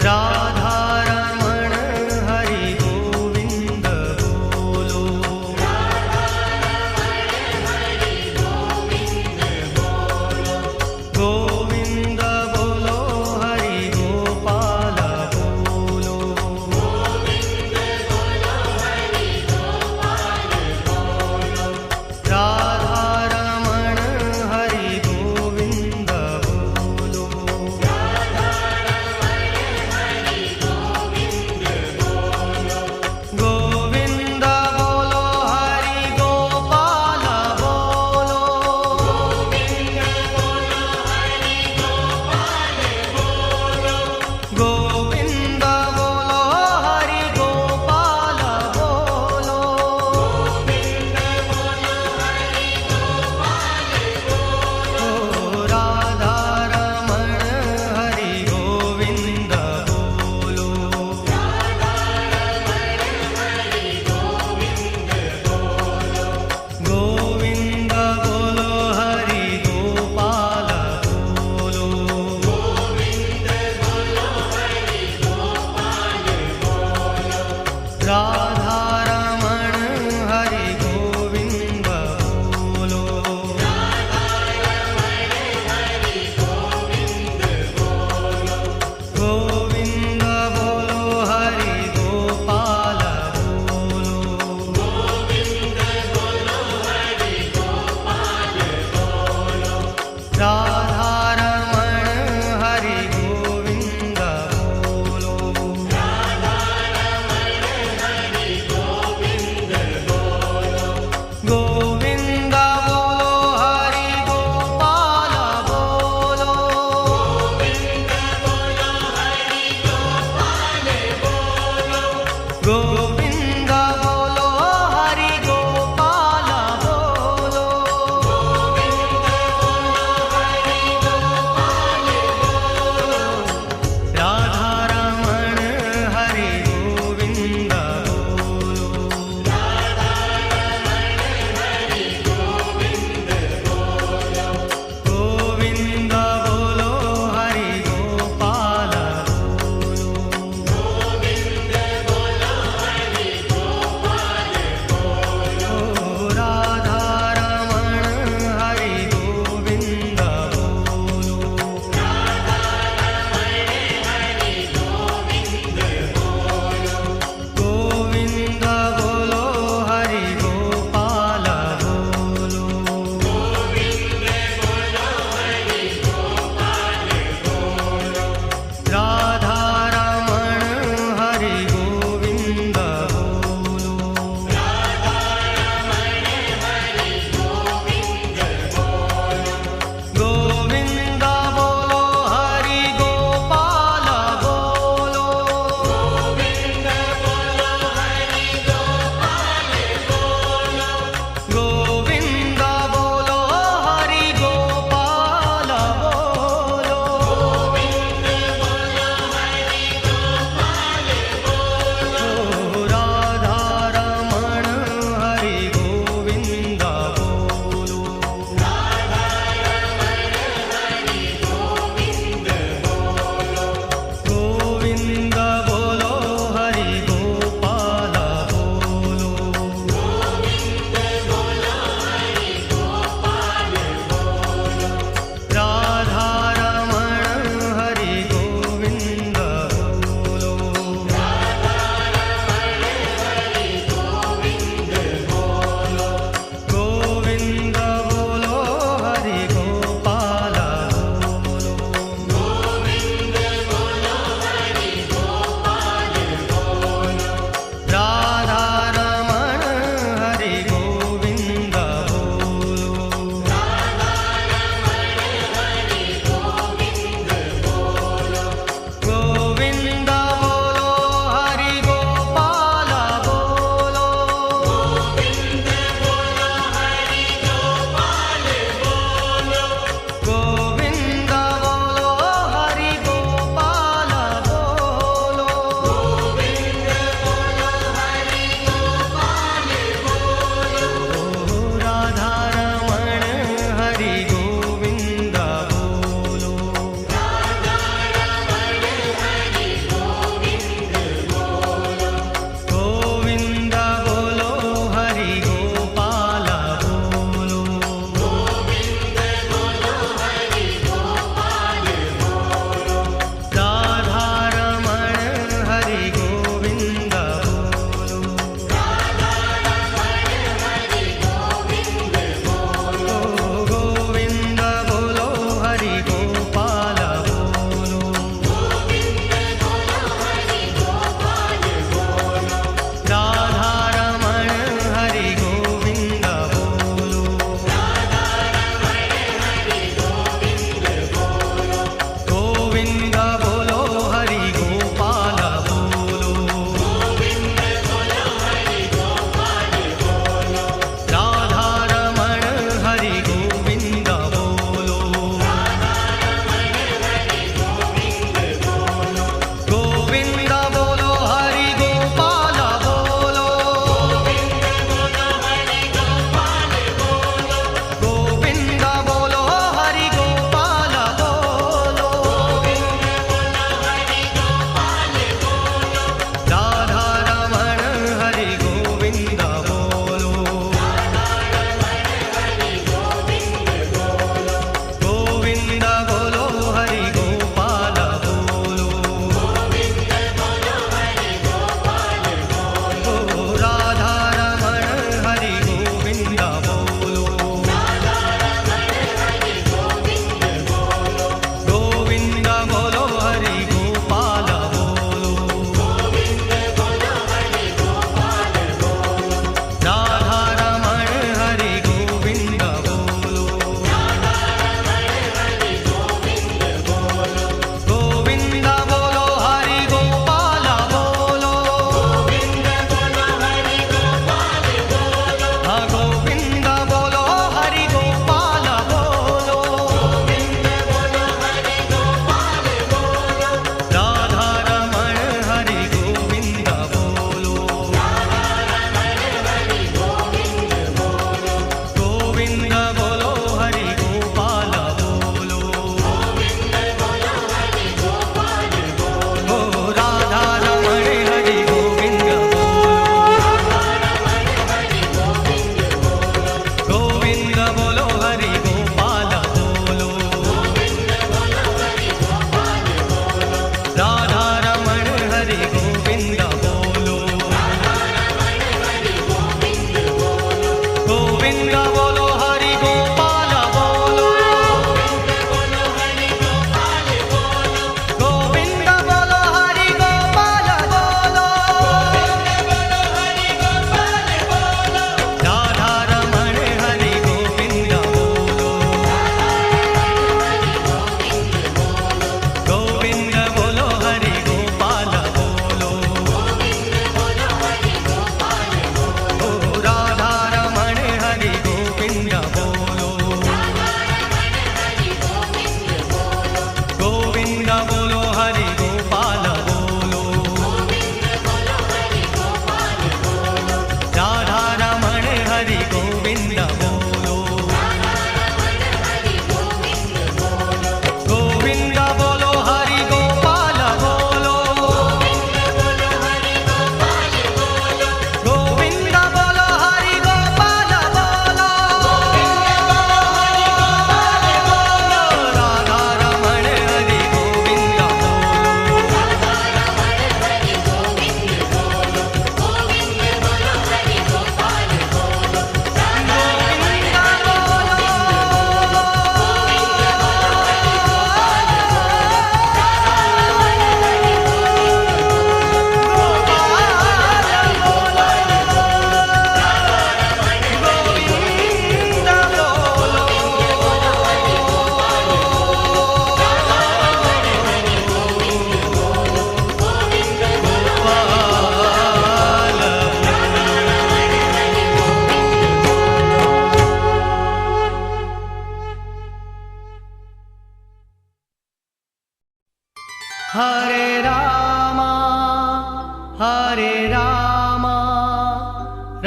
राधारमण हरि गोविंद बोलो। गोविंद बोलो हरि गोपाल बोलो। राधारमण हरि गोविंद बोलो।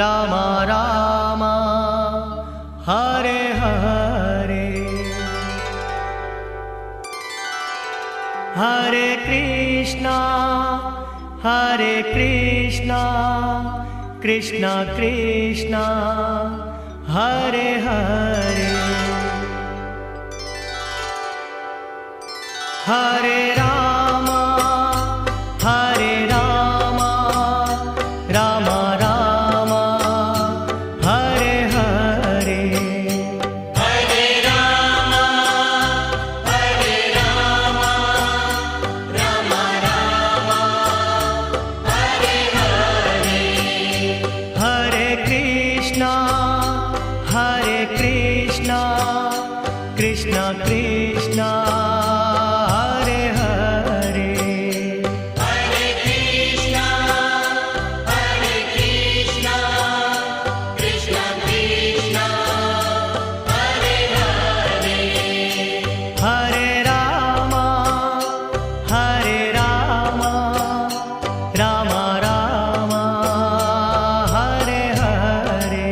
राम राम हरे हरे हरे कृष्णा कृष्ण कृष्ण हरे हरे हरे राम राम राम हरे हरे हरे राम राम राम हरे हरे हरे कृष्णा कृष्ण कृष्ण हरे हरे हरे कृष्णा कृष्ण कृष्ण हरे हरे हरे राम राम राम हरे हरे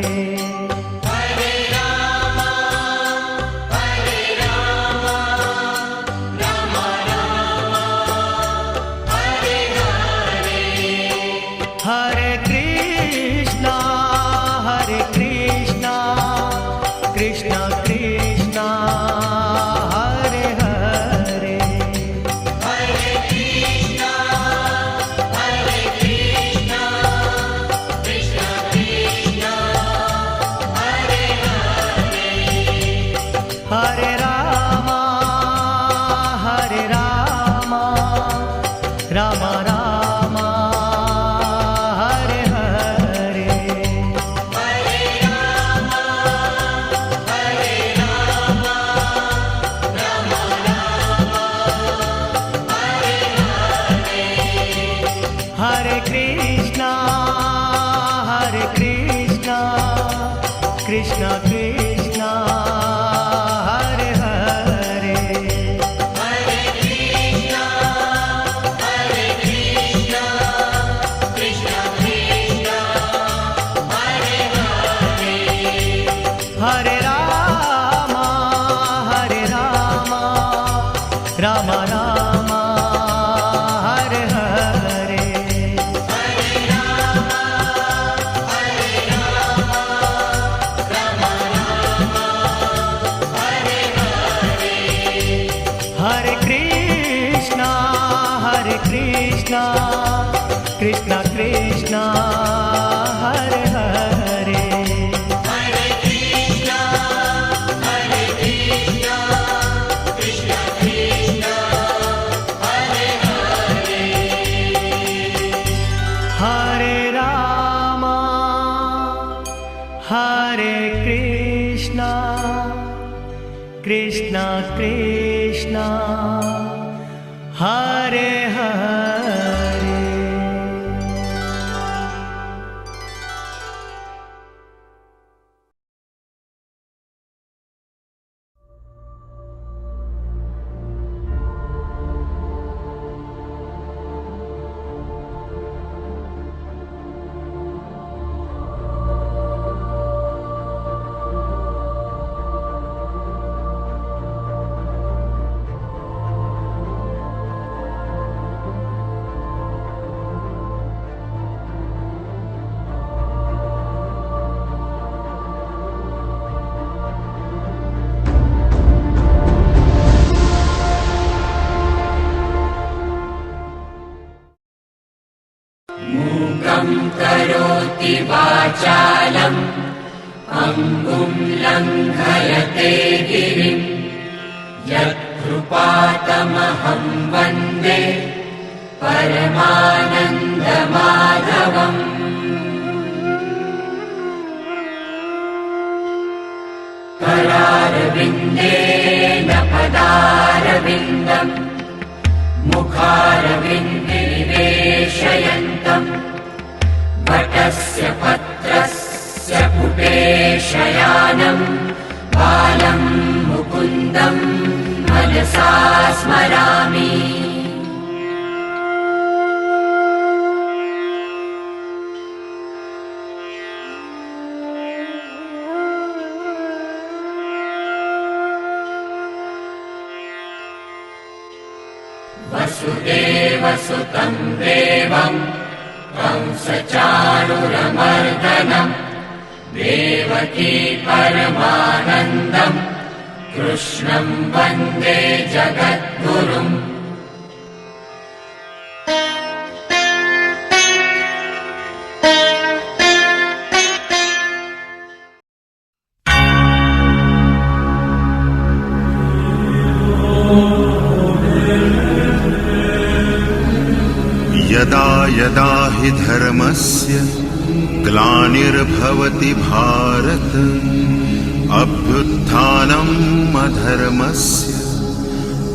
हरे राम राम राम हरे हरे हरे कृष्णा कृष्ण कृष्ण हरे हरे हरे कृष्णा कृष्ण कृष्ण हरे हरे हरे राम राम राम हरे हरे हरे राम राम राम हरे हरे हरे कृष्णा कृष्ण कृष्ण हरे हरे हरे कृष्णा कृष्ण कृष्ण हरे हरे हरे राम राम राम हरे हरे हरे राम राम राम हरे हरे हरे कृष्णा कृष्ण कृष्ण हरे हरे हरे कृष्णा कृष्ण कृष्ण हरे हरे हरे राम कृष्णा कृष्ण कृष्ण हरे हरे मूकं करोति वाचालं पङ्गुं लङ्घयते गिरिं यत्कृपातमहं वन्दे परमानन्दमाधवम् करारविन्देन पदारविन्दम् मुखारविन्दे निवेशयन्तम् वटस्य पत्रस्य पुटे शयानम् बालं मुकुन्दम् मनसा स्मरामि। सुतं देवं कंसचाणूरमर्दनं देवकी परमानन्दं कृष्णं वन्दे जगद्गुरुम्। यदा यदा हि धर्मस्य ग्लानिर्भवति भारत अभ्युत्थानम् अधर्मस्य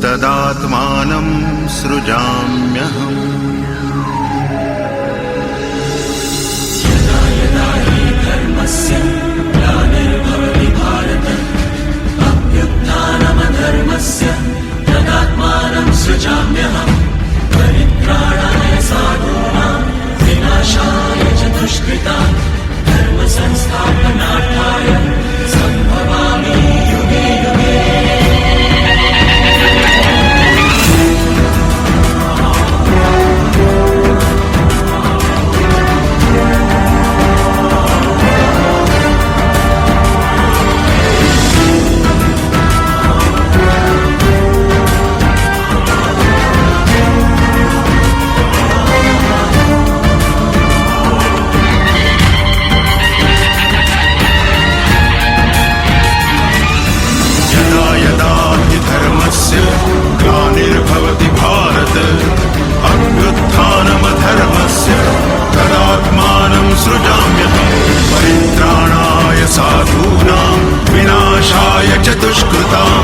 तदात्मानं सृजाम्यहम्। यदा यदा हि धर्मस्य ग्लानिर्भवति भारत अभ्युत्थानमधर्मस्य तदात्मानं सृजाम्यहम्। परित्राणाय साधूनां विनाशाय च दुष्कृतां धर्मसंस्थापनार्थाय सम्भवामि युगे युगे। ग्लानिर्भवति भारत अभ्युत्थानमधर्मस्य तदात्मानं सृजाम्यहम्। परित्राणाय साधूनां विनाशाय च दुष्कृतां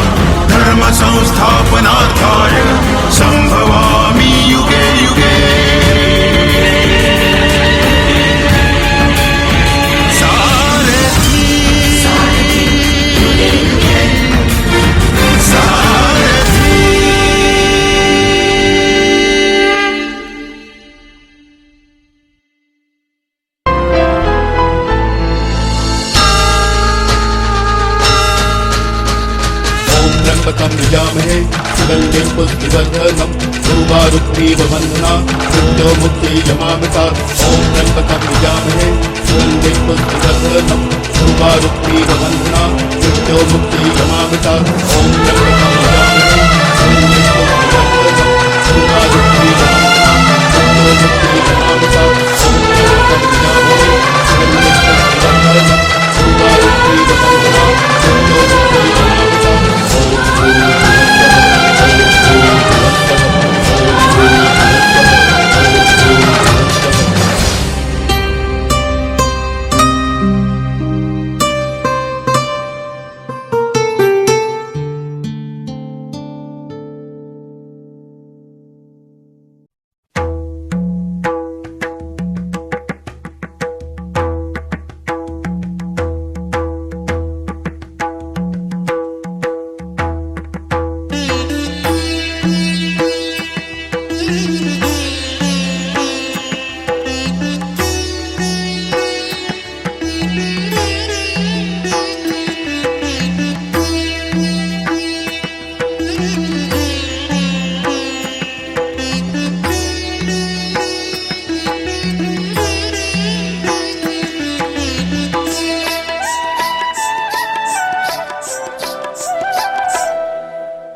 धर्मसंस्थापनार्थाय सम्भवामि युगे युगे। यजामहे सुगन्धिं पुष्टिवर्धनं गुरुवारुग्रीववन्दना मृत्योर्मुक्तियमामृता। ॐ त्र्यम्बकं यजामहे सुगन्धिं पुष्टिवर्धनं गुरुवारुग्रीववन्दना मृत्योर्मुक्तियमामृता। ॐ त्र्यम्बकं यजामहे सुगन्धिं पुष्टिवर्धनं गुरुवारुग्रीववन्दना मृत्योर्मुक्तियमामृता। ॐ त्र्यम्बकं यजामहे सुगन्धिं पुष्टिवर्धनं गुरुवारुग्रीववन्दना मृत्योर्मुक्तियमामृता।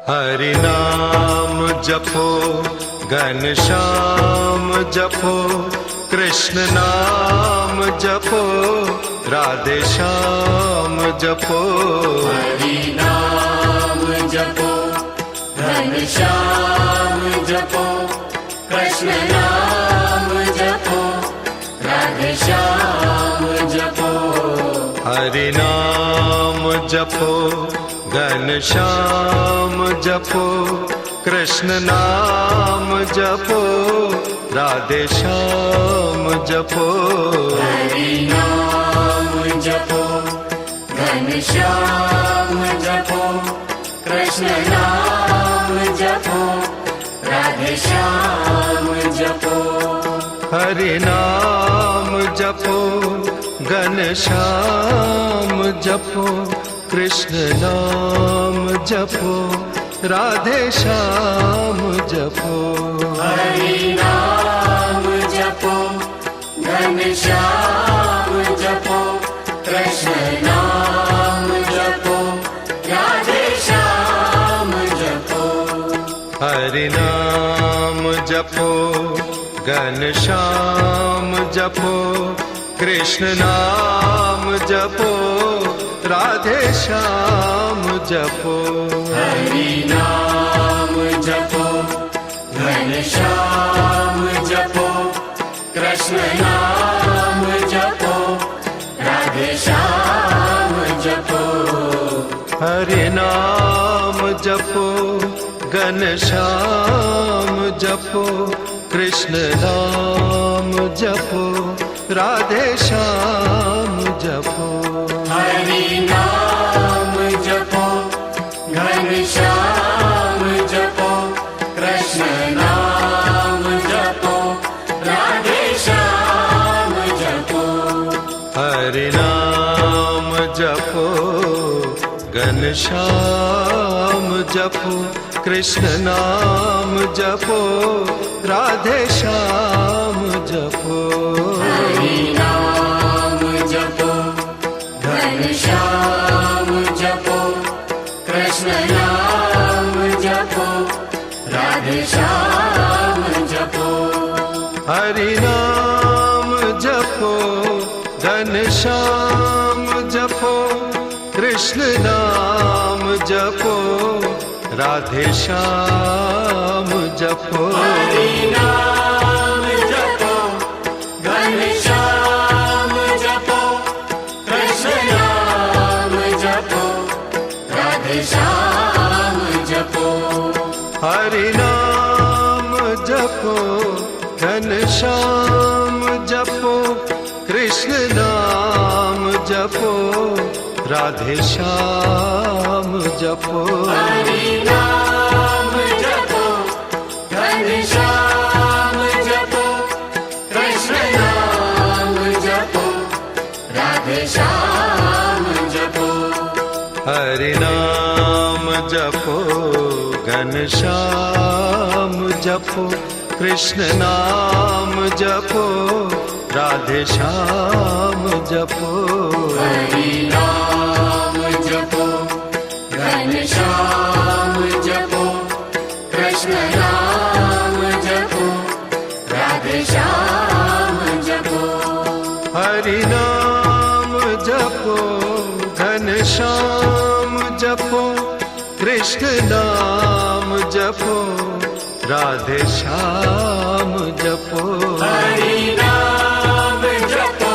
हरि नाम जपो घनश्याम जपो कृष्ण नाम जपो राधे श्याम जपो। हरि नाम जपो घनश्याम जपो कृष्ण नाम जपो राधे श्याम जपो। हरि नाम जपो घनश्याम जपो कृष्ण नाम जपो राधे श्याम जपो। हरि नाम जपो घनश्याम जपो कृष्ण नाम जपो राधे श्याम जपो। हरि नाम जपो घनश्याम जपो कृष्ण नाम जपो राधे श्याम जपो हरि नाम जपो घनश्याम जपो कृष्ण नाम जपो राधे श्याम जपो हरि नाम जपो घनश्याम जपो कृष्ण नाम जपो राधे श्याम जपो हरि नाम जपो घनश्याम जपो कृष्ण नाम जपो राधे श्याम जपो हरि नाम जपो घनश्याम जपो कृष्ण नाम जपो राधे श्याम जपो हरि नाम जपो घनश्याम जपो कृष्ण नाम जपो राधे श्याम जपो हरि नाम जपो घनश्याम जपो कृष्ण नाम जपो राधे श्याम जपो हरि नाम जपो घनश्याम जपो कृष्ण नाम जपो राधे श्याम जपो हरि नाम जपो घनश्याम जपो कृष्ण नाम जपो राधे श्याम जपो हरि नाम जपो घनश्याम जपो कृष्ण नाम जपो राधे श्याम जपो हरि नाम जपो घनश्याम जपो कृष्ण नाम जपो राधे श्याम जपो हरि नाम जपो घनश्याम जपो कृष्ण नाम जपो राधे श्याम जपो हरि नाम जपो घनश्याम जपो कृष्ण नाम जपो राधे श्याम जपो हरि नाम जपो घनश्याम जपो कृष्ण नाम जपो राधे श्याम जपो हरि नाम जपो घनश्याम जपो कृष्ण नाम जपो राधे श्याम जपो हरि नाम जपो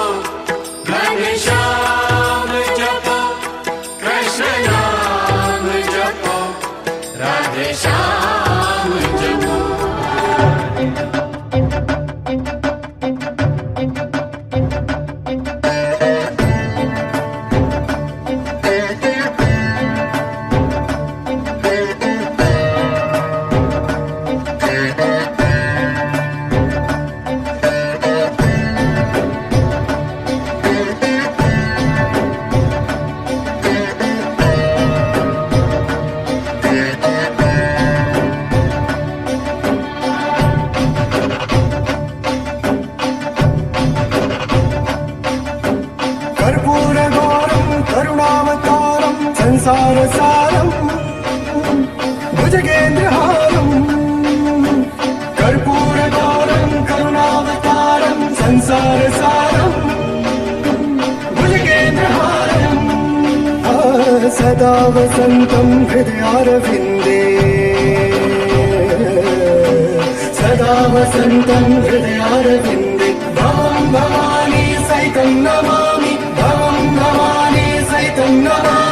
घनश्याम जपो कृष्ण नाम जपो राधे श्याम जपो कर्पूरगौरं करुणावतारं संसारसारं भुजगेन्द्रहारं कर्पूरगौरं करुणावतारं संसारसारं भुजगेन्द्रहारं सदा वसन्तं हृदयारविन्दे सदा वसन्तं हृदयारविन्दे भवं भवानी सहितं नमामि भवं भवानी सहितं नमामि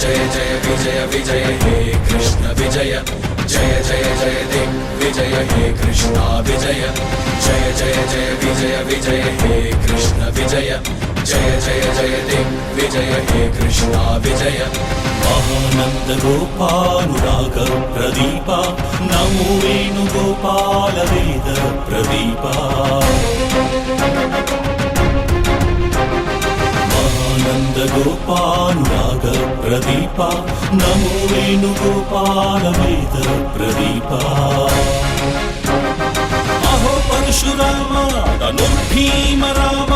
जय जय विजय विजय हे कृष्ण विजय जय जय जय दिग्विजय हे कृष्णा विजय जय जय जय विजय विजय हे कृष्ण विजय जय जय जय दिग्विजय हे कृष्णा विजय महानंद गोपानुराग प्रदीपा नमो वेणुगोपाल वेद प्रदीपा महानंद गोपानुराग प्रदीपा नमो वेणुगोपाल वेद प्रदीपा अहो परशुराम धनुर्भीम राम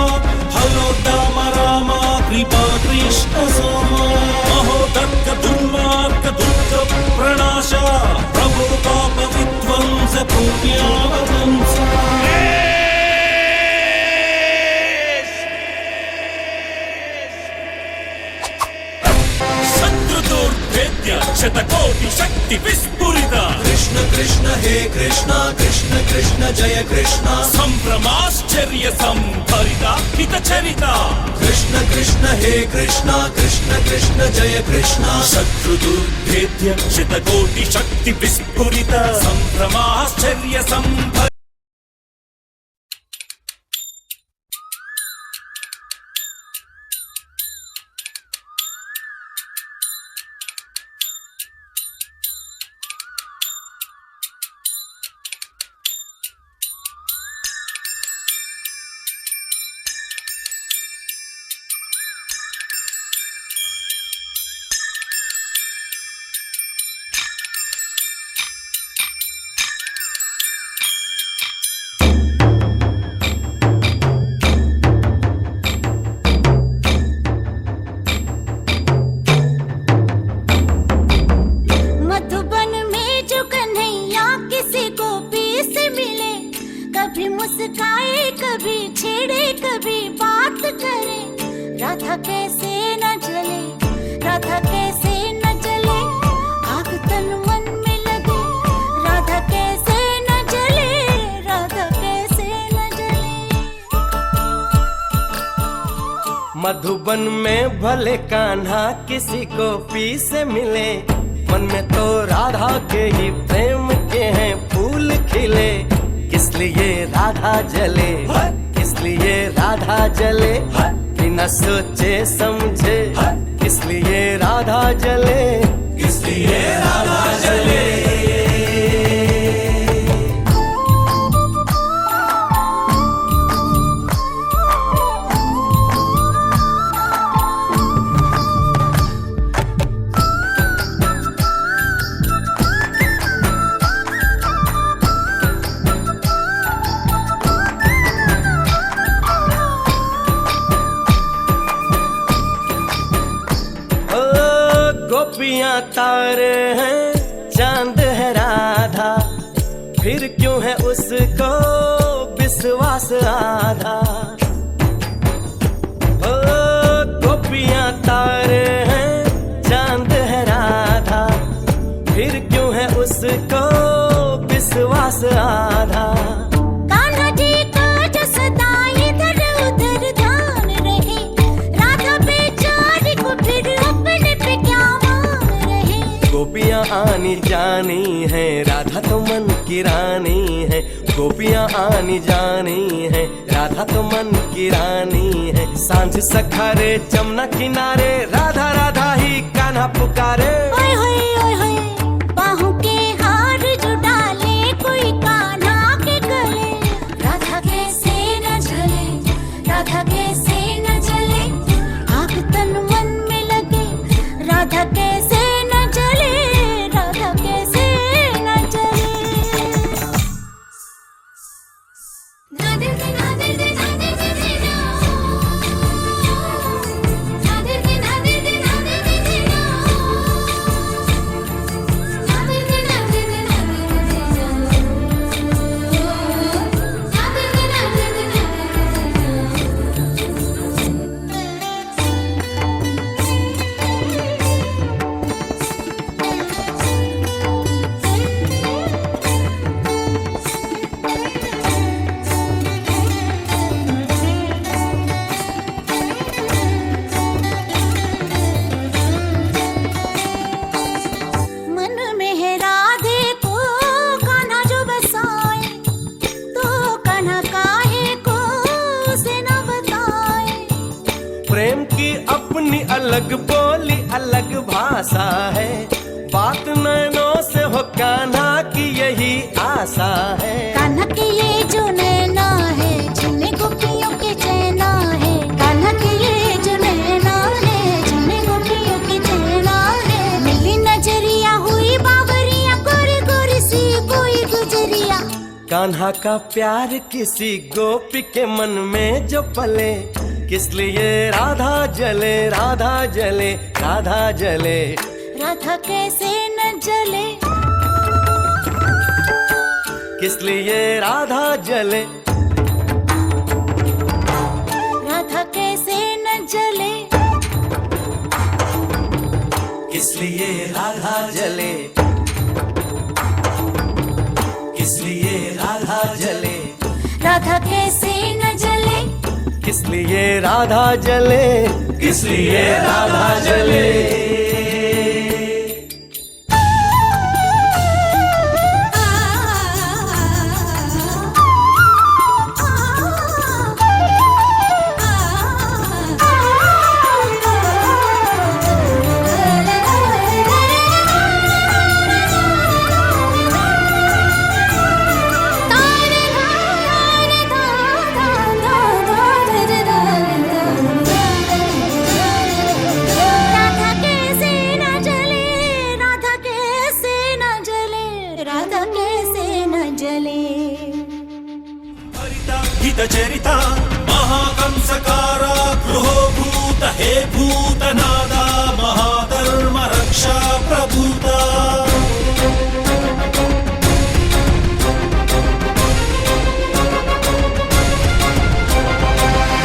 हलो दाम राम कृपा कृष्ण सोम अहो दत्त दुर्मार्ग दुर्ग प्रणाश प्रभु पाप विध्वंस पुण्यावदंस शत्रुदुर्भेद्य शतकोटि शक्ति विस्फुरित कृष्ण कृष्ण हे कृष्ण कृष्ण कृष्ण जय कृष्ण संभ्रमाश्चर्य संभरिता हितचरिता कृष्ण कृष्ण हे कृष्ण कृष्ण कृष्ण जय कृष्ण शत्रुदुर्भेद्य शतकोटि शक्ति विस्फुरित संभ्रमाश्चर्य संभरित मधुबन में जो कन्हैया किसी गोपी से मिले कभी मुस्काए कभी छेड़े कभी बात करे राधा कैसे न जले राधा कैसे न जले आग तन मन में लगे राधा कैसे न जले राधा कैसे न जले मधुबन में भले कान्हा किसी गोपी से मिले मन में तो राधा के ही प्रेम के हैं फूल खिले किस लिए राधा जले किस लिए राधा जले बिना सोचे समझे किस लिए राधा जले किस लिए राधा जले गोपियां तारे हैं चांद है राधा फिर क्यों है उसको विश्वास आधा ओ गोपियां तारे हैं चांद है राधा फिर क्यों है उसको विश्वास आधा कान्हा जी का जो सदा इधर उधर ध्यान रहे राधा बेचारी को फिर अपने पे क्या मान रहे गोपियां आनी जानी है राधा तो मन की रानी है गोपियां आनी जानी है राधा तो मन की रानी है सांझ सखारे जमुना किनारे राधा राधा ही कान्हा पुकारे ओए होए बाहों के हार जो डाले कोई कान्हा के गले राधा कैसे न जले राधा कैसे न जले आग तन मन में लगे राधा कैसे न जले राधा कैसे न जले नादे दे नादे दे नादे दे ना नादे दे नादे अलग बोली अलग भाषा है, बात नैनों से हो कान्हा की यही आशा है। कान्हा के ये जो नैना है, जिनमें गोपियों के चैना है। कान्हा के ये जो नैना है, जिनमें गोपियों के चैना है। मिली नजरिया हुई बावरिया, गोरी गोरी सी कोई गुजरिया। कान्हा का प्यार किसी गोपी के मन में जो पले, किस लिए राधा जले राधा जले राधा जले। राधा कैसे न जले, किस लिए राधा जले, राधा कैसे न जले। किस लिए राधा जले, किस लिए राधा जले, राधा कैसे न जले, किस लिए राधा जले, किस लिए राधा जले। राधा कैसे न जले, राधा कैसे न जले, राधा कैसे न जले। हित चरिता महाकंसकारा गृहो भूत हे भूतनादा महाधर्म रक्षा प्रभूता।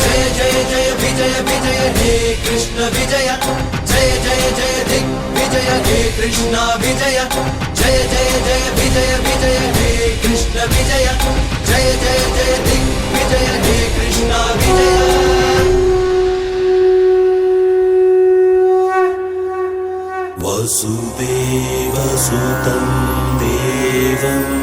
जय जय जय विजय विजय हे कृष्ण विजय, जय जय जय दिग्विजय हे कृष्ण विजय। जय जय जय विजय विजय हे कृष्ण विजय, जय जय जय दिग्विजय हे कृष्ण विजय। वसुदेव सुतं देवम्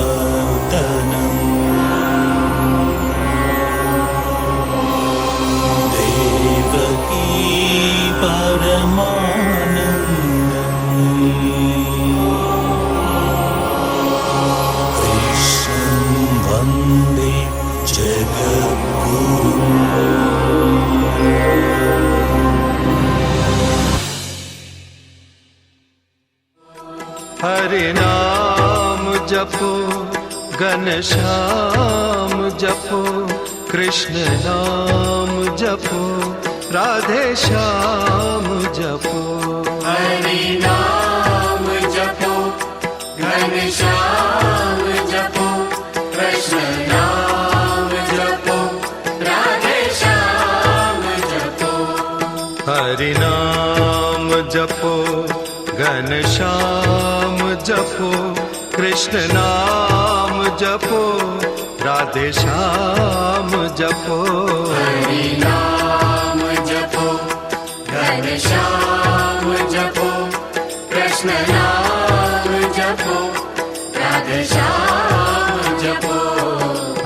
कंसचाणूरमर्दनम् देवकी परमानन्दम् कृष्णं वन्दे हरि नाम जपो घनश्याम जपो, कृष्ण नाम जपो राधे श्याम जपो। हरि नाम जपो घनश्याम जपो, कृष्ण नाम जपो राधे श्याम जपो। हरि नाम जपो घनश्याम जपो, कृष्ण नाम जपो राधे श्याम जपो। हरि नाम जपो घनश्याम जपो, कृष्ण नाम जपो राधे श्याम जपो।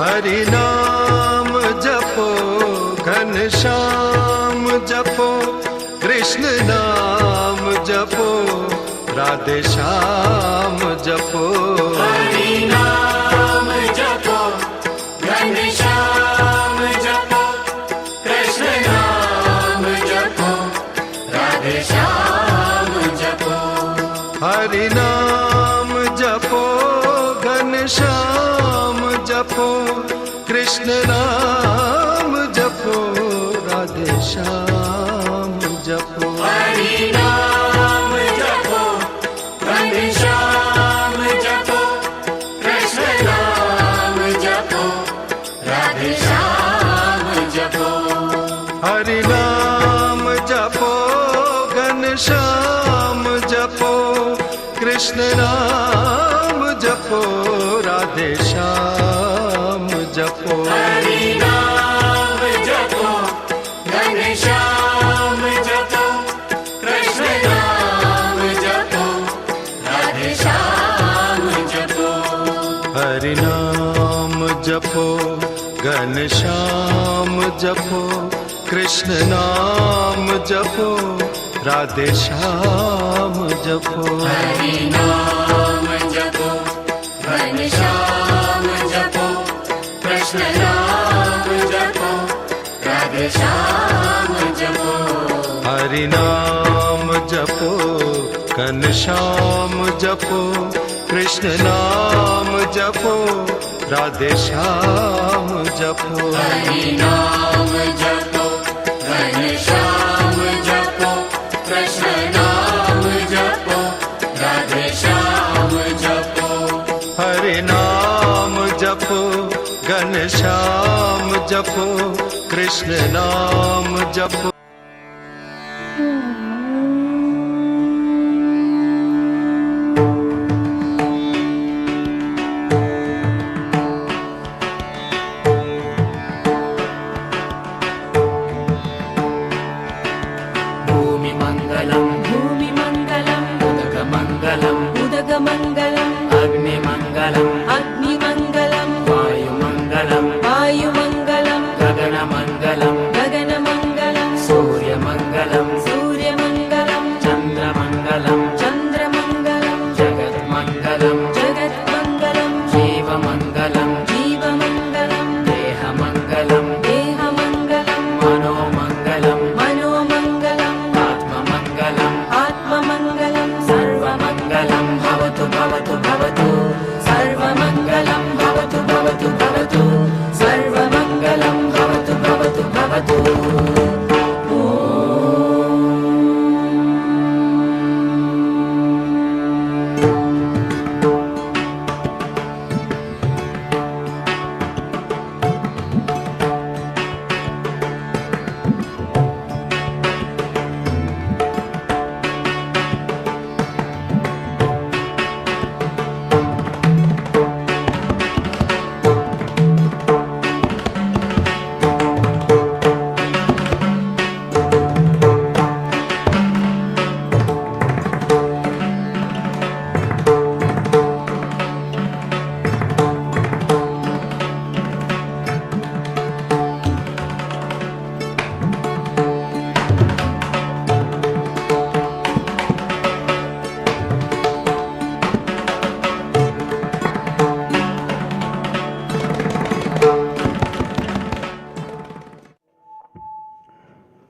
हरि नाम जपो घनश्याम जपो, कृष्ण नाम जपो राधे श्याम जपो। हरि नाम जपो घनश्याम जपो, कृष्ण नाम जपो राधे श्याम जपो। हरि नाम जपो घनश्याम जपो, कृष्ण नाम जपो राधे श्याम जपो। हरि नाम जपो घनश्याम जपो, कृष्ण नाम जपो राधे श्याम जपो। हरि नाम जपो घनश्याम जपो, कृष्ण नाम जपो राधे श्याम जपो। हरि नाम जपो घनश्याम जपो, कृष्ण नाम जपो राधे श्याम जपो। हरि नाम जपो घनश्याम जपो कृष्ण नाम जपो राधे श्याम जपो हरि नाम जपो घनश्याम जपो कृष्ण नाम जपो राधे श्याम जपो हरि नाम जपो घनश्याम जपो कृष्ण नाम जपो राधे श्याम जपो हरि नाम जपो घनश्याम जपो कृष्ण नाम जपो राधे श्याम जपो हरि नाम जपो घनश्याम जपो कृष्ण नाम जपो भूमिमङ्गलं भूमिमङ्गलम् उदकमङ्गलम् उदगमङ्गलम् अग्निमङ्गलम् अग्निमङ्गलम् वायुमङ्गलम् वायुमङ्गलम् गगनमङ्गलम् गगनमङ्गलम् सूर्यमङ्गलम् सूर्यमङ्गलम् चन्द्रमङ्गलम् चन्द्रमङ्गलम् जगन्मङ्गलम् जगत्मङ्गलम् जीवमङ्गलम् जीवमङ्गलम् देहमङ्गलम् देहमङ्गलम् मनोमङ्गलम् मनोमङ्गलम् आत्ममङ्गलम् आत्ममङ्गलम् सर्वमङ्गलं भवतु भवतु भवतु सर्वमङ्गलं भवतु भवतु भवतु सर्वमङ्गलं भवतु भवतु भवतु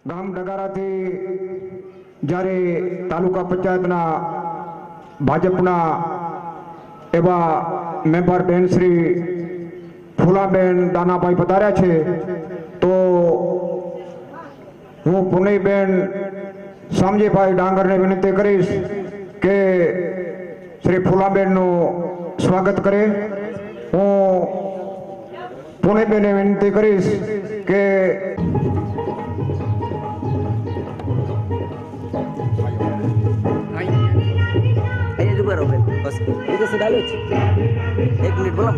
ગામ ડગારાથી જ્યારે તાલુકા પંચાયતના ભાજપના એવા મેમ્બર બેન શ્રી ફૂલાબેન દાનાભાઈ પધાર્યા છે તો હું પુનઈબેન શામજીભાઈ ડાંગરને વિનંતી કરીશ કે શ્રી ફૂલાબેનનું સ્વાગત કરે. હું પુનઈબેનને વિનંતી કરીશ કે बस इधर से डालो 1 मिनट बोला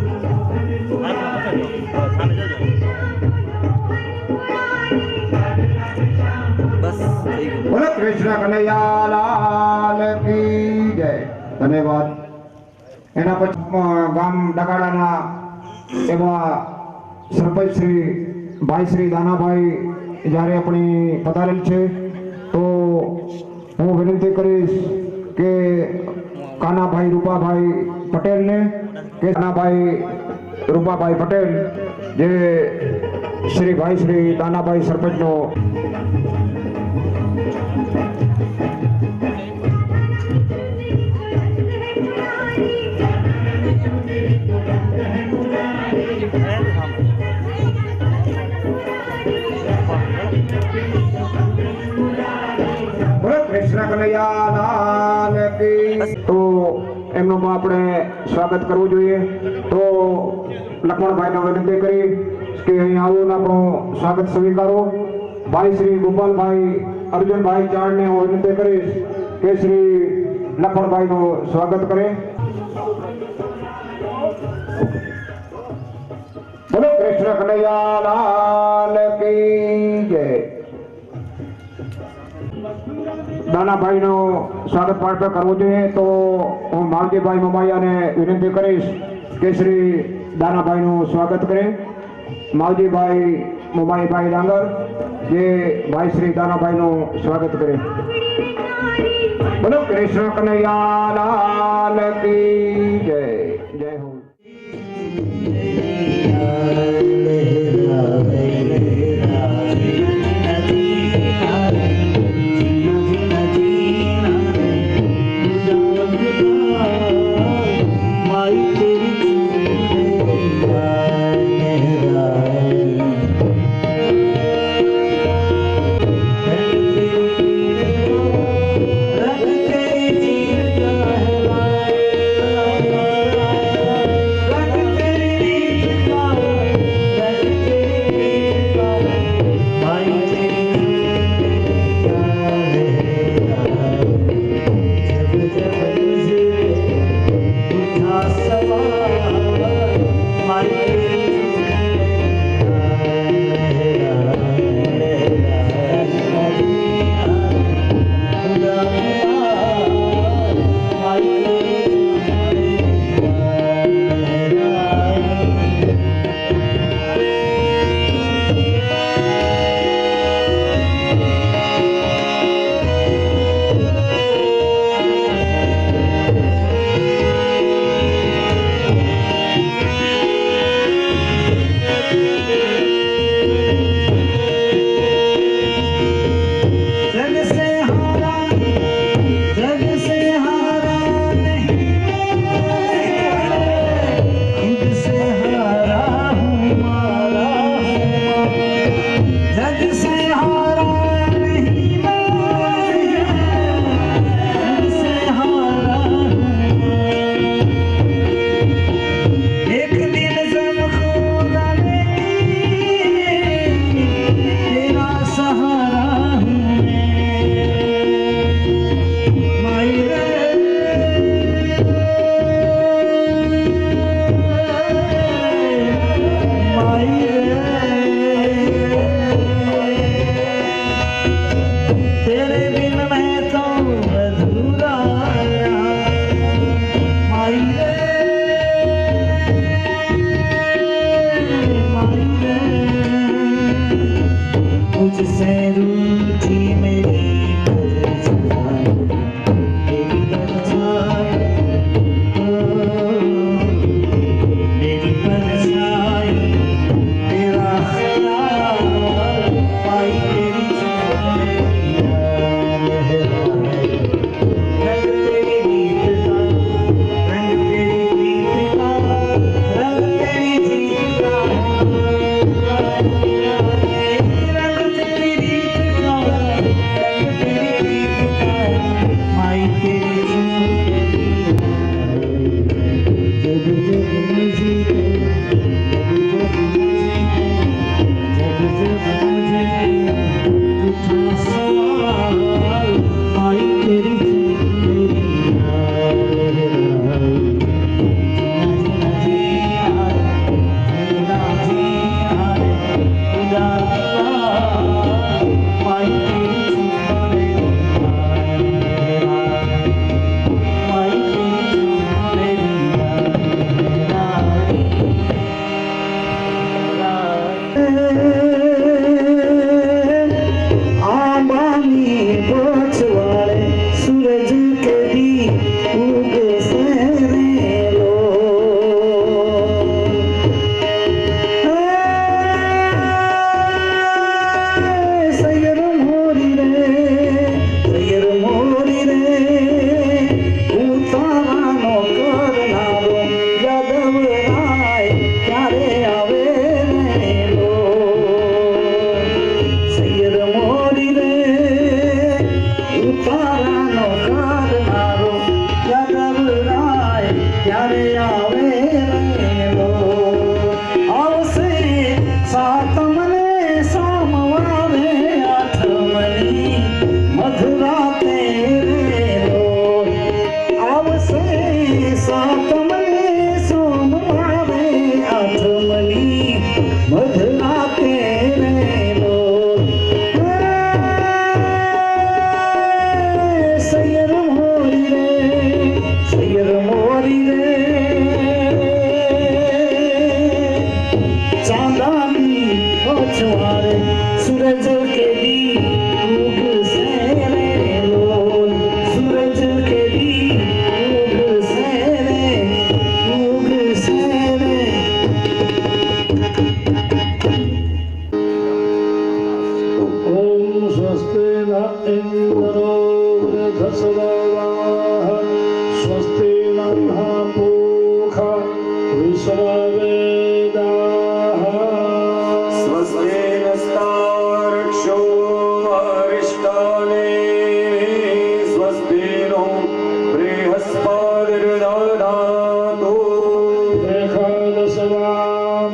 बस બોલો કૃષ્ણ કનૈયાલાલ કી જય. ધન્યવાદ. એના પછી ગામ ડગાડાના એવા સરપંચ શ્રી ભાઈ શ્રી દાનાભાઈ જ્યારે આપણી પધારેલ છે તો હું વિનંતી કરીશ કે કાનાભાઈ રૂપાભાઈ પટેલને કે કાનાભાઈ રૂપાભાઈ પટેલ જે શ્રી ભાઈ શ્રી દાનાભાઈ સરપંચનો કૃષ્ણ કનૈયાલાલ કી. તો એમનું આપણે સ્વાગત કરવું જોઈએ. તો લક્ષ્મણભાઈને વિનંતી કરી કે અહીં આવું આપણું સ્વાગત સ્વીકારો. ભાઈ શ્રી ગોપાલભાઈ અર્જુનભાઈ ચારણને હું વિનંતી કરીશ કે શ્રી લક્ષ્મણભાઈનું સ્વાગત કરે. બોલો કૃષ્ણ કનૈયાલાલ કી જય. દાનાભાઈનું સ્વાગત પાઠ કરવું જોઈએ. તો હું માવજીભાઈ મમાયાને વિનંતી કરીશ કે શ્રી દાનાભાઈનું સ્વાગત કરે માવજીભાઈ મોમાઈભાઈ ડાંગર જે ભાઈ શ્રી દાનાભાઈનું સ્વાગત કરે બોલો કૃષ્ણ કનૈયા લાલ કી જય જય હો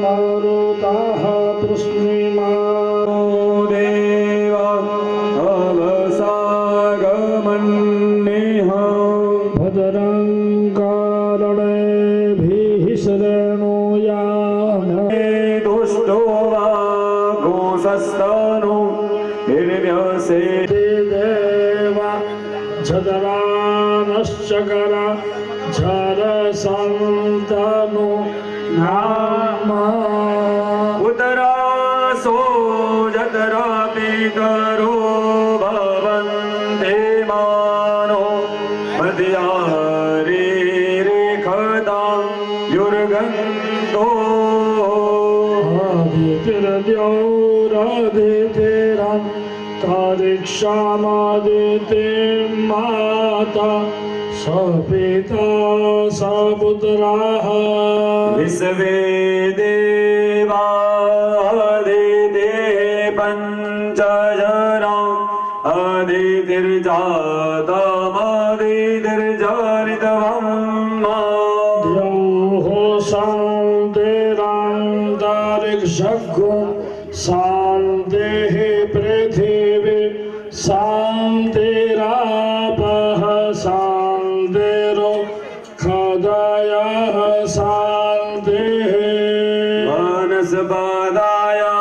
मरुतः तृष्णिमानो देवा अवसागमन्यः भद्रं कारणेभिः शृणुयाम दुष्टो वा गोसस्तनो निर्व्यसे देवा झदरानश्चकर झरसन्तनु नाम उदरासो जदरापि करो भवन्ते मानो मद्यारे रेखदां युर्गन्तो आदितिर्द्यौरादितिरं तादिक्षामादिति माता सपिता सपुत्राः विश्वे देवादिते पञ्चजराम् अदितिर्जातमदितिर्जनितवम् द्योः शान्तिरान्तरिक्षगुं शान्तिः पृथिवी शान्तिरापः शान्तिरो खदयः शान्तिः वनस्पतयः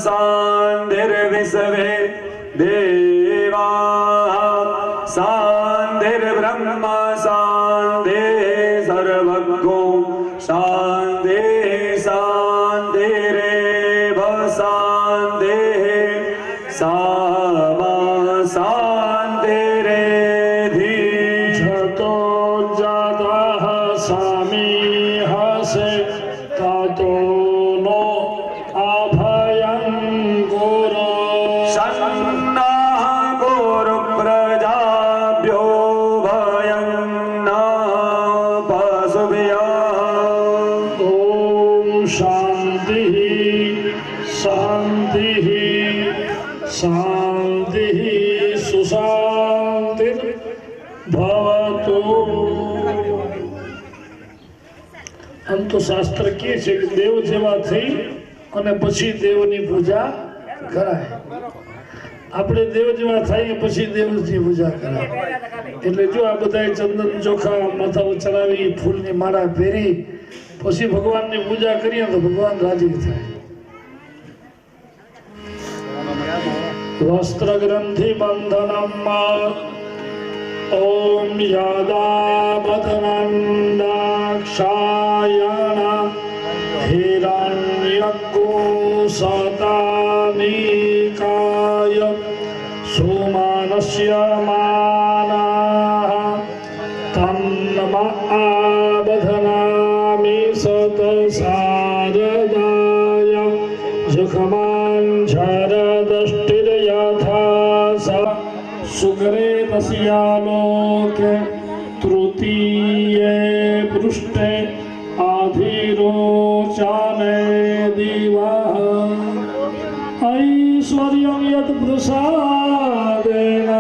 शान्तिर्विश्वे देवाः शान्तिर्ब्रह्म शान्तिः सर्वज्ञो शान्तिः शान्तिरेव शान्तिः सामा शान्तिरेधि झतो जातः समीहसे ततो नो अभयं गुरो शन्नः गुरुप्रजाभ्यो भयं नः पशुभ्यः ॐ शान्तिः शान्तिः शान्तिः सुशान्तिर्भवतु। આમ તો શાસ્ત્ર કહે છે કે દેવ જેવા થઈ અને પછી દેવની પૂજા કરાય. આપણે દેવ જેવા થઈએ પછી દેવની પૂજા કરાય. એટલે જો આ બધા ચંદન ચોખા માથા ચડાવી ફૂલની માળા પહેરી પછી ભગવાનની પૂજા કરીએ તો ભગવાન રાજી થાય. वस्त्रग्रंथि बंधनम् ओम यादावदनन्दाक्षायण हिरण्यकोशतानीकाय सुमानस्य मानाः तन्नम आबधनामि सतसारदाय जुखमाञ्झरदष्टिर्यथा सुगरे तस्यालोके तृतीये पृष्ठे आधिरोचाने दिवः ऐश्वर्यं यत् प्रसादेन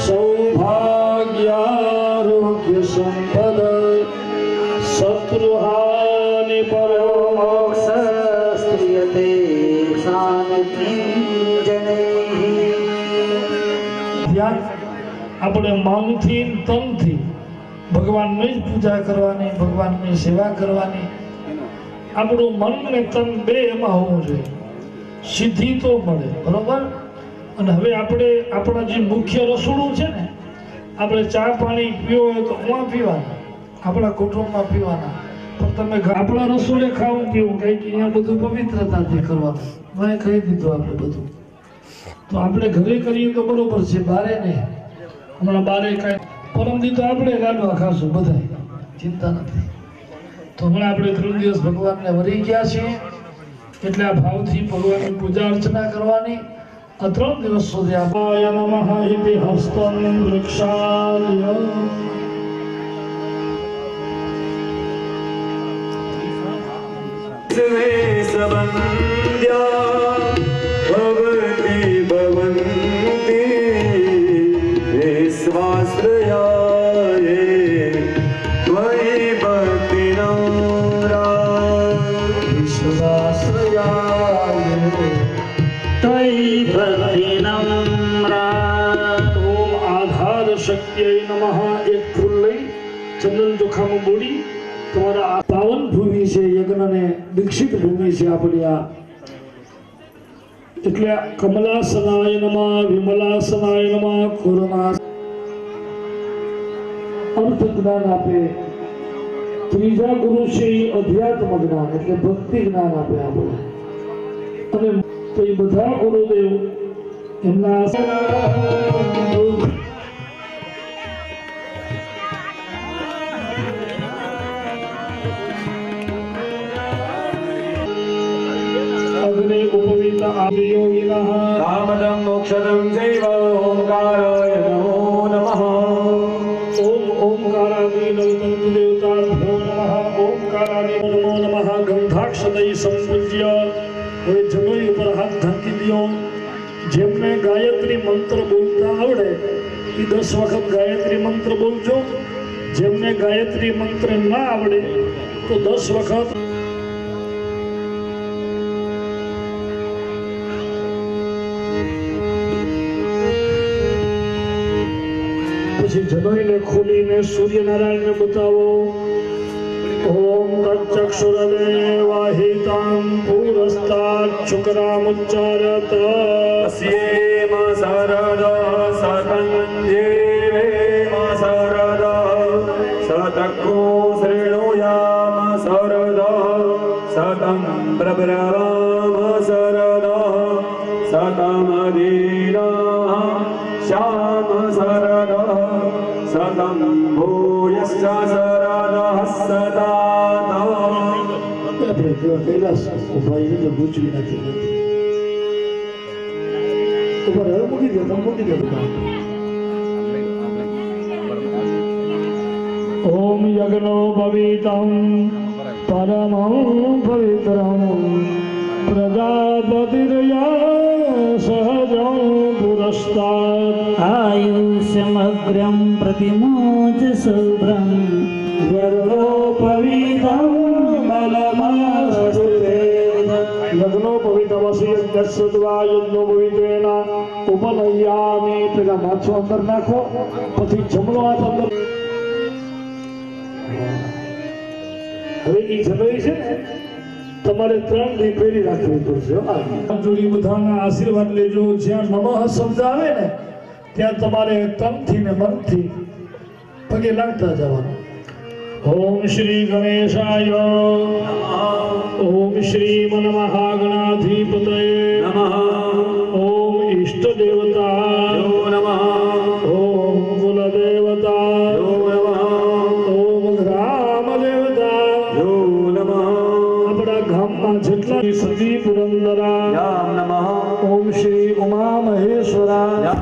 सौभाग्यारोग्यसम्पद शत्रुहानि परमोक्ष स्त्रियते આપણે મનથી તનથી ભગવાનની જ પૂજા કરવાની, ભગવાનની સેવા કરવાની. આપણું મન ને તન બે એમાં હોવું જોઈએ. સિદ્ધિ તો મળે, બરોબર. અને હવે આપણે આપણા જે મુખ્ય રસોડું છે ને, આપણે ચા પાણી પીવો હોય તો ઉમાં પીવાના, આપણા કુટુંબમાં પીવાના. પણ તમે આપણા રસોડે ખાવું પીવું કંઈક અહીંયા બધું પવિત્રતાથી કરવાનું. મેં કહી દીધું આપણે બધું. તો આપણે ઘરે કરીએ તો બરોબર છે, બારે નહીં. હમણાં બારે કાંઈ પરમદી તો આપણે લાડવા ખાશું બધા, ચિંતા નથી. તો હમણાં આપણે 3 દિવસ ભગવાનને વરી ગયા છીએ એટલે આ ભાવથી ભગવાનની પૂજા અર્ચના કરવાની. આ 3 દિવસ સુધી આપાય નમઃ ઇતિ હસ્તં વૃક્ષાય સંબંધ્યા ભવતિ ભવન્તિ વિશ્વાશ્રયાય ત્વયि ભક્તિનો त्वयि भक्तिनम्रात् ओम आधार शक्तियै नमः। एक फूल લઈ ચંદન ચોખામાં બોડી તમારા આ પાવન ભૂમિ છે, યજ્ઞને દીક્ષિત ભૂમિ છે આપણી આ, એટલે કમલાસનાય નમઃ, વિમલાસનાય નમઃ, કુરમા અર્થ જ્ઞાન આપે। ત્રીજા ગુરુ છે એ અધ્યાત્મ જ્ઞાન એટલે ભક્તિ જ્ઞાન આપે આપણે, અને તો એ બધા ગુરુદેવ એમના અગ્નિ ઉપવિત આદિયોગિનઃ કામદં મોક્ષદં ચૈવ ઓમકારાય નમો નમઃ। ओम ओंकारादि नवतंत्र देवताभ्यो नमः। ओंकारादि नमो नमः। गंधाक्षतै संपूज्य હવે જનોઈ ઉપર હાથ ઢાંકી દો। જેમને ગાયત્રી મંત્ર બોલતા આવડે એ 10 વખત ગાયત્રી મંત્ર બોલજો। જેમને ગાયત્રી મંત્ર ના આવડે તો 10 વખત। પછી જનોઈને ખોલીને સૂર્યનારાયણને બતાવો। ઓમ તચ્ચક્ષુરદેવાહિતાં પુરસ્તાत् શુક્રામુચ્ચારત સ્યેમ સરદા સતં દેવેમ સરદા સતકો શ્રેણુયામ સરદા સતં પ્રબ્રવામ સરદા સતમ દીના શ્યામ સરદા સતં ભૂયશ્ચ સરદા સદા। કૈલાસ ઉભા એને ગૂંચવી નથી ઉપર હવે મૂકી દે, તમે મૂકી દે બધા। ઓમ યજ્ઞો ભવિતં પરમં પવિત્રં પ્રજાપતિર્યા સહજં પુરસ્તાत् आयुष्यमग्रं प्रतिमोच शुभ्रं गर्भोपवीतं बलमासुरेण યજ્ઞોપવિતમસી યજ્ઞસ્વા યજ્ઞોપવિતેન ઉપનય્યામિ। પેલા માછો અંદર નાખો, પછી જમણો હાથ અંદર। હવે એ જનોઈ છે ને તમારે 3 દી પહેરી રાખવી પડશે। જોડી બધાના આશીર્વાદ લેજો। જ્યાં નમઃ શબ્દ આવે ને ત્યાં તમારે તનથી ને મનથી પગે લાગતા જવાનું। ઓમ શ્રી ગણેશાય નમઃ। ઓમ શ્રી મહાગણાધિપતયે નમઃ। ઓમ ઇષ્ટ દેવતાયો નમઃ। ઓમ કુલ દેવતાયો નમઃ। ઓમ ગ્રામ દેવતાયો નમઃ। આપણા ગામમાં જેટલા સદી પુરંદરા નમઃ। ઓમ શ્રી ઉમા મહેશ્વરા।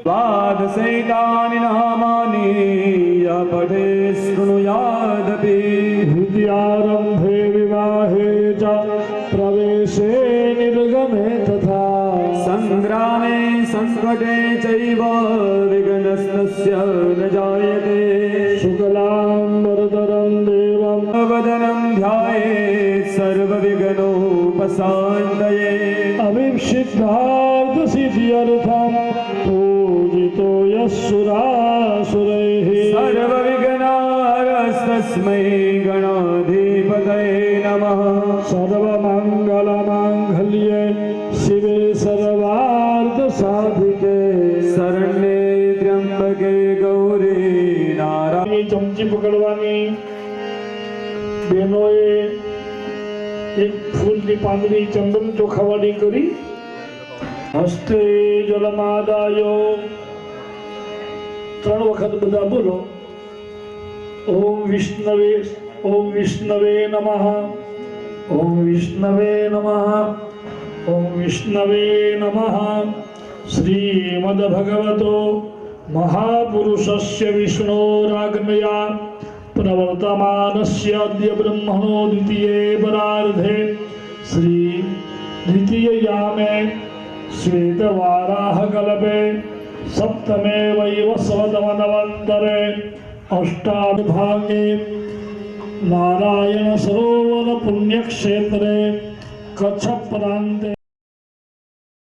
द्वादशैतानि नामानि यः पठेत् शृणुयादपि। विद्यारम्भे विवाहे च प्रवेशे निर्गमे तथा संग्रामे संकटे चैव विघ्नस्तस्य न जायते। शुक्लाम्बरधरं देवं वदनं ध्यायेत् सर्वविघ्नोपशान्तये। अविक्षिप्तार्थसिद्ध्यर्थं पूजितो यः सुरासुरैः सर्वविघ्नहरस्तस्मै गणाधिपतये नमः। सर्वमङ्गलमाङ्गल्ये शिवे सर्वार्थसाधिके शरण्ये त्र्यंबके गौरी नारायणी। ચમચી પકડવાની। બહેનોએ એક ફૂલની પાંદડી ચંદન ચોખાવાળી કરી હસ્તે જલમાદાયો 3 વખત બધા બોલો। ઓમ વિષ્ણવે નમઃ। ઓમ વિષ્ણવે નમઃ। ઓમ વિષ્ણવે નમઃ। શ્રીમદ્ભગવતો महापुरुषस्य विष्णोराज्ञया प्रवर्तमानस्य अद्य ब्रह्मणो द्वितीये परार्धे श्री द्वितीययामे श्वेतवाराहकल्पे सप्तमे वैवस्वतमनवन्तरे अष्टाभागे નારાયણ સરોવર પુણ્યક્ષેત્રે કચ્છ પ્રાંતે